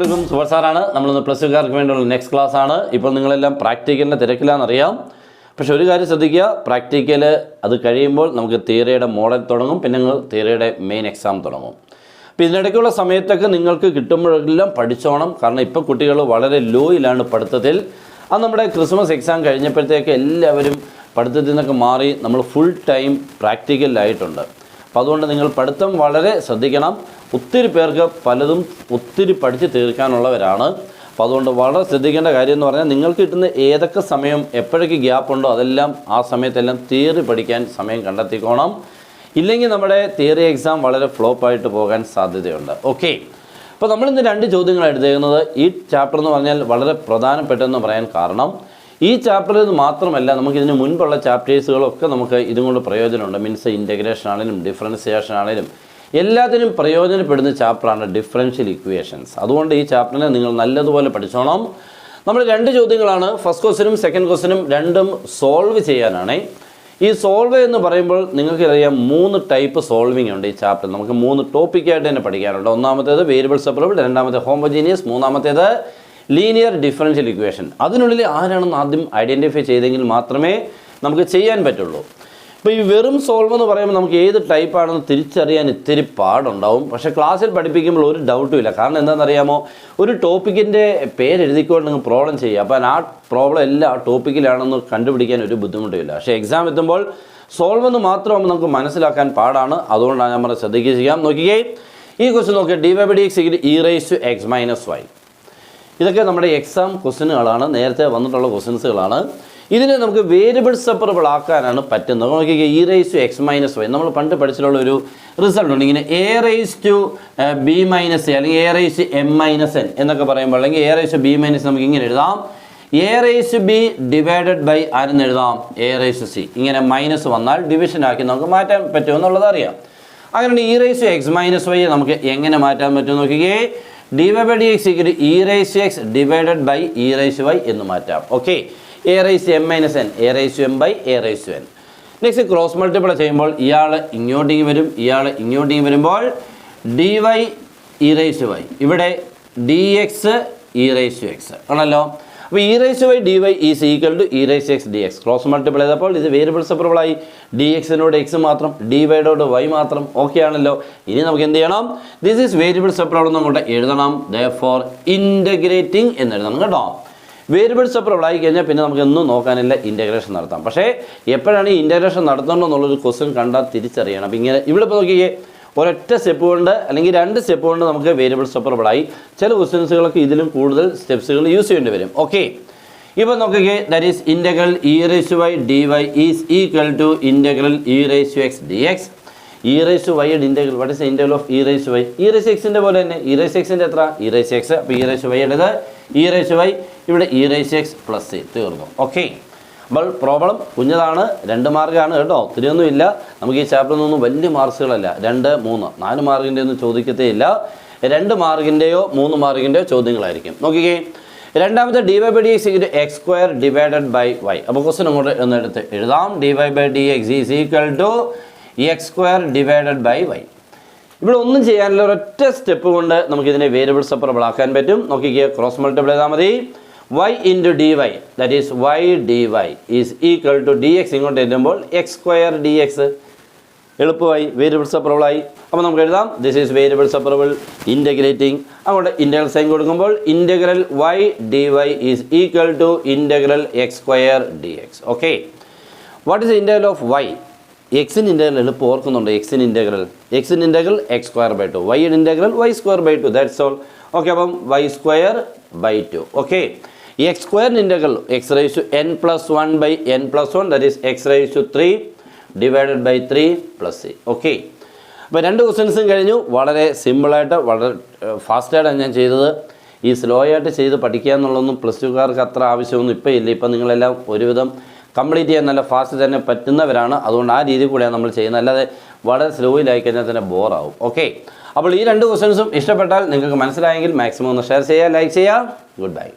എല്ലാവർക്കും സുബർ സാറാണ്. നമ്മളിന്ന് പ്ലസ് ടുക്കാർക്ക് വേണ്ടിയുള്ള നെക്സ്റ്റ് ക്ലാസ് ആണ്. ഇപ്പോൾ നിങ്ങളെല്ലാം പ്രാക്ടിക്കലിൻ്റെ തിരക്കിലാണെന്നറിയാം. പക്ഷെ ഒരു കാര്യം ശ്രദ്ധിക്കുക, പ്രാക്ടിക്കൽ അത് കഴിയുമ്പോൾ നമുക്ക് തിയറിയുടെ മോഡൽ തുടങ്ങും, പിന്നെ തിയറിയുടെ മെയിൻ എക്സാം തുടങ്ങും. അപ്പോൾ ഇതിനിടയ്ക്കുള്ള സമയത്തൊക്കെ നിങ്ങൾക്ക് കിട്ടുമ്പോഴെല്ലാം പഠിച്ചോണം. കാരണം ഇപ്പോൾ കുട്ടികൾ വളരെ ലോയിലാണ് പഠിത്തത്തിൽ. അത് നമ്മുടെ ക്രിസ്മസ് എക്സാം കഴിഞ്ഞപ്പോഴത്തേക്ക് എല്ലാവരും പഠിത്തത്തിൽ നിന്നൊക്കെ മാറി നമ്മൾ ഫുൾ ടൈം പ്രാക്ടിക്കലിലായിട്ടുണ്ട്. അപ്പോൾ അതുകൊണ്ട് നിങ്ങൾ പഠിത്തം വളരെ ശ്രദ്ധിക്കണം. ഒത്തിരി പേർക്ക് പലതും ഒത്തിരി പഠിച്ച് തീർക്കാനുള്ളവരാണ്. അപ്പോൾ അതുകൊണ്ട് വളരെ ശ്രദ്ധിക്കേണ്ട കാര്യം എന്ന് പറഞ്ഞാൽ നിങ്ങൾക്ക് കിട്ടുന്ന ഏതൊക്കെ സമയം എപ്പോഴൊക്കെ ഗ്യാപ്പുണ്ടോ അതെല്ലാം ആ സമയത്തെല്ലാം തിയറി പഠിക്കാൻ സമയം കണ്ടെത്തിക്കോണം. ഇല്ലെങ്കിൽ നമ്മുടെ തിയറി എക്സാം വളരെ ഫ്ലോപ്പായിട്ട് പോകാൻ സാധ്യതയുണ്ട്. ഓക്കെ, അപ്പോൾ നമ്മളിന്ന് 2 ചോദ്യങ്ങൾ എടുത്തേക്കുന്നത്. ഈ ചാപ്റ്റർ എന്ന് പറഞ്ഞാൽ വളരെ പ്രധാനപ്പെട്ടെന്ന് പറയാൻ കാരണം ഈ ചാപ്റ്ററിൽ മാത്രമല്ല, നമുക്കിതിന് മുൻപുള്ള ചാപ്റ്റേഴ്സുകളൊക്കെ നമുക്ക് ഇതും കൊണ്ട് പ്രയോജനമുണ്ട്. മീൻസ് ഇൻ്റഗ്രേഷൻ ആണെങ്കിലും ഡിഫറൻസിയേഷൻ ആണെങ്കിലും എല്ലാത്തിനും പ്രയോജനപ്പെടുന്ന ചാപ്റ്ററാണ് ഡിഫറൻഷ്യൽ ഇക്വേഷൻസ്. അതുകൊണ്ട് ഈ ചാപ്റ്ററിനെ നിങ്ങൾ നല്ലതുപോലെ പഠിച്ചോണം. നമ്മൾ 2 ചോദ്യങ്ങളാണ്, ഫസ്റ്റ് ക്വസ്റ്റ്യനും സെക്കൻഡ് ക്വസ്റ്റ്യനും രണ്ടും സോൾവ് ചെയ്യാനാണ്. ഈ സോൾവ് എന്ന് പറയുമ്പോൾ നിങ്ങൾക്കറിയാം 3 ടൈപ്പ് സോൾവിങ് ഉണ്ട് ഈ ചാപ്റ്റർ. നമുക്ക് 3 ടോപ്പിക്കായിട്ട് തന്നെ പഠിക്കാനുണ്ട്. ഒന്നാമത്തേത് വേരിയബിൾ സെപ്പറബിൾ, രണ്ടാമത്തെ ഹോമോജീനിയസ്, മൂന്നാമത്തേത് ലീനിയർ ഡിഫറൻഷ്യൽ ഇക്വേഷൻ. അതിനുള്ളിൽ ആരാണെന്ന് ആദ്യം ഐഡൻറ്റിഫൈ ചെയ്തെങ്കിൽ മാത്രമേ നമുക്ക് ചെയ്യാൻ പറ്റുള്ളൂ. ഇപ്പോൾ ഈ വെറും സോൾവ് എന്ന് പറയുമ്പോൾ നമുക്ക് ഏത് ടൈപ്പാണെന്ന് തിരിച്ചറിയാൻ ഇത്തിരി പാടുണ്ടാവും. പക്ഷേ ക്ലാസ്സിൽ പഠിപ്പിക്കുമ്പോൾ ഒരു ഡൗട്ടും ഇല്ല. കാരണം എന്താണെന്നറിയാമോ, ഒരു ടോപ്പിക്കിൻ്റെ പേരെഴുതിക്കൊണ്ട് നിങ്ങൾ പ്രോബ്ലം ചെയ്യുക. അപ്പോൾ ആ പ്രോബ്ലം എല്ലാ ടോപ്പിക്കിലാണെന്ന് കണ്ടുപിടിക്കാൻ ഒരു ബുദ്ധിമുട്ടുമില്ല. പക്ഷേ എക്സാം എത്തുമ്പോൾ സോൾവ് എന്ന് മാത്രമാകുമ്പോൾ നമുക്ക് മനസ്സിലാക്കാൻ പാടാണ്. അതുകൊണ്ടാണ് നമ്മൾ ശ്രദ്ധിക്കുക. നോക്കിക്കേ, ഈ ക്വസ്റ്റ്യൻ നോക്കിയാൽ dy/dx e⁻x - y. ഇതൊക്കെ നമ്മുടെ എക്സാം ക്വസ്റ്റ്യനുകളാണ്, നേരത്തെ വന്നിട്ടുള്ള ക്വസ്റ്റ്യൻസുകളാണ്. ഇതിനെ നമുക്ക് വേരിയബിൾ സെപ്പറബിൾ ആക്കാനാണ് പറ്റുന്നത്. നോക്കിക്കുക, e⁻x - y നമ്മൾ പണ്ട് പഠിച്ചിട്ടുള്ള ഒരു റിസൾട്ട് ഉണ്ട്. ഇങ്ങനെ a⁻b - a അല്ലെങ്കിൽ a⁻m - n എന്നൊക്കെ പറയുമ്പോൾ, അല്ലെങ്കിൽ a⁻b - നമുക്ക് ഇങ്ങനെ എഴുതാം, a⁻b ഡിവൈഡഡ് ബൈ ആരെന്ന് എഴുതാം, a⁻c. ഇങ്ങനെ മൈനസ് വന്നാൽ ഡിവിഷൻ ആക്കി നമുക്ക് മാറ്റാൻ പറ്റുമെന്നുള്ളത് അറിയാം. അങ്ങനെ e⁻x - y നമുക്ക് എങ്ങനെ മാറ്റാൻ പറ്റും നോക്കിക്കേ, dy/dx e⁻x divided by e⁻y എന്ന് മാറ്റാം. Okay, a⁻m - n a⁻m/a⁻n. Next cross multiply ചെയ്യുമ്പോൾ ഇയാൾ ഇങ്ങോട്ടേക്ക് വരും, ഇയാൾ ഇങ്ങോട്ടേക്ക് വരുമ്പോൾ dy e⁻y, ഇവിടെ dx e⁻x ആണല്ലോ. അപ്പോൾ e⁻y dy is equal to e⁻x dx. Cross multiply ചെയ്തപ്പോൾ ഇത് വേരിയബിൾ സെപ്പറബിളായി. dxനോട് x മാത്രം, dy/y മാത്രം. ഓക്കെ ആണല്ലോ. ഇനി നമുക്ക് എന്ത് ചെയ്യണം, ദിസ് ഈസ് വേരിയബിൾ സെപ്പറബിൾ എന്ന് അങ്ങോട്ട് എഴുതണം. ദെയർഫോർ ഇൻ്റഗ്രേറ്റിംഗ് എന്ന് എഴുതണം കേട്ടോ. വേരിയബിൾ സെപ്പറബിൾ ആയി കഴിഞ്ഞാൽ പിന്നെ നമുക്ക് ഒന്നും നോക്കാനില്ല, ഇൻ്റഗ്രേഷൻ നടത്താം. പക്ഷേ എപ്പോഴാണ് ഈ ഇൻ്റഗ്രേഷൻ നടത്തണമെന്നുള്ളൊരു ക്വസ്റ്റ്യൻ കണ്ടാൽ തിരിച്ചറിയണം. അപ്പോൾ ഇങ്ങനെ ഇവിടെ ഇപ്പോൾ നോക്കിയേ, ഒരൊറ്റ സ്റ്റെപ്പ് കൊണ്ട് അല്ലെങ്കിൽ 2 സ്റ്റെപ്പ് കൊണ്ട് നമുക്ക് വേരിയബിൾ സെപ്പറബിളായി. ചില ക്വസ്റ്റ്യൻസുകളൊക്കെ ഇതിലും കൂടുതൽ സ്റ്റെപ്സുകൾ യൂസ് ചെയ്യേണ്ടി വരും. ഓക്കെ, ഇപ്പോൾ നോക്കിക്കേ, that is integral e⁻y dy is equal to integral e⁻x dx. e⁻y integral, what is integral of e⁻y? e⁻xൻ്റെ പോലെ തന്നെ, e⁻xൻ്റെ എത്ര, e⁻x. അപ്പോൾ e⁻y e⁻y, ഇവിടെ e⁻x പ്ലസ് c, തീർന്നു. ഓക്കെ, അപ്പോൾ പ്രോബ്ലം കുഞ്ഞതാണ്, 2 മാർക്കാണ് കേട്ടോ, ഒത്തിരിയൊന്നും ഇല്ല. നമുക്ക് ഈ ചാപ്റ്ററിൽ നിന്നൊന്നും വലിയ മാർക്സുകളല്ല, 2, 3, 4 മാർക്കിൻ്റെ ഒന്നും ചോദിക്കത്തേ ഇല്ല. 2 മാർക്കിൻ്റെയോ 3 മാർക്കിൻ്റെയോ ചോദ്യങ്ങളായിരിക്കും. നോക്കിക്കേ, രണ്ടാമത്തെ dy/dx x² divided by y. അപ്പോൾ ക്വസ്റ്റ്യൻ അങ്ങോട്ട് എന്നെടുത്ത് എഴുതാം, dy/dx is equal to x² divided by y. ഇവിടെ ഒന്നും ചെയ്യാനുള്ള ഒരൊറ്റ സ്റ്റെപ്പ് കൊണ്ട് നമുക്കിതിനെ വേരിയബിൾ സെപ്പറബിൾ ആക്കാൻ പറ്റും. നോക്കിക്കേ, ക്രോസ് മൾട്ടിപ്ലൈ ചെയ്താൽ മതി. y into dy, that is y dy is equal to dx. ഇങ്ങോട്ട് എഴുതുമ്പോൾ x² dx. എളുപ്പമായി, വേരിയബിൾ സെപ്പറബിളായി. അപ്പോൾ നമുക്ക് എഴുതാം, this is variable separable integrating. അങ്ങോട്ട് ഇൻ്റഗ്രൽ സൈൻ കൊടുക്കുമ്പോൾ integral y dy is equal to integral x² dx. Okay, what is integral of y? എക്സിൻ്റെ integral എളുപ്പം ഓർക്കുന്നുണ്ട്. എക്സിൻ്റെ integral x²/2, y integral y²/2, that's all. Okay, അപ്പം y²/2. Okay, x² integral x⁻n+1/n+1, that is x⁻3 divided by 3 plus c. Okay, അപ്പോൾ 2 ക്വസ്റ്റ്യൻസും കഴിഞ്ഞു. വളരെ സിമ്പിളായിട്ട്, വളരെ ഫാസ്റ്റായിട്ടാണ് ഞാൻ ചെയ്തത്. ഈ സ്ലോ ആയിട്ട് ചെയ്ത് പഠിക്കുക എന്നുള്ളതൊന്നും പ്ലസ് ടുക്കാർക്ക് അത്ര ആവശ്യമൊന്നും ഇപ്പോൾ ഇല്ല. ഇപ്പം നിങ്ങളെല്ലാം ഒരുവിധം കംപ്ലീറ്റ് ചെയ്യാൻ നല്ല ഫാസ്റ്റ് തന്നെ പറ്റുന്നവരാണ്. അതുകൊണ്ട് ആ രീതിയിൽ കൂടെയാണ് നമ്മൾ ചെയ്യുന്നത്. അല്ലാതെ വളരെ സ്ലോയിലായി കഴിഞ്ഞാൽ തന്നെ ബോറാവും. ഓക്കെ, അപ്പോൾ ഈ 2 ക്വസ്റ്റ്യൻസും ഇഷ്ടപ്പെട്ടാൽ നിങ്ങൾക്ക് മനസ്സിലായെങ്കിൽ മാക്സിമം ഒന്ന് ഷെയർ ചെയ്യുക, ലൈക്ക് ചെയ്യുക. Good bye.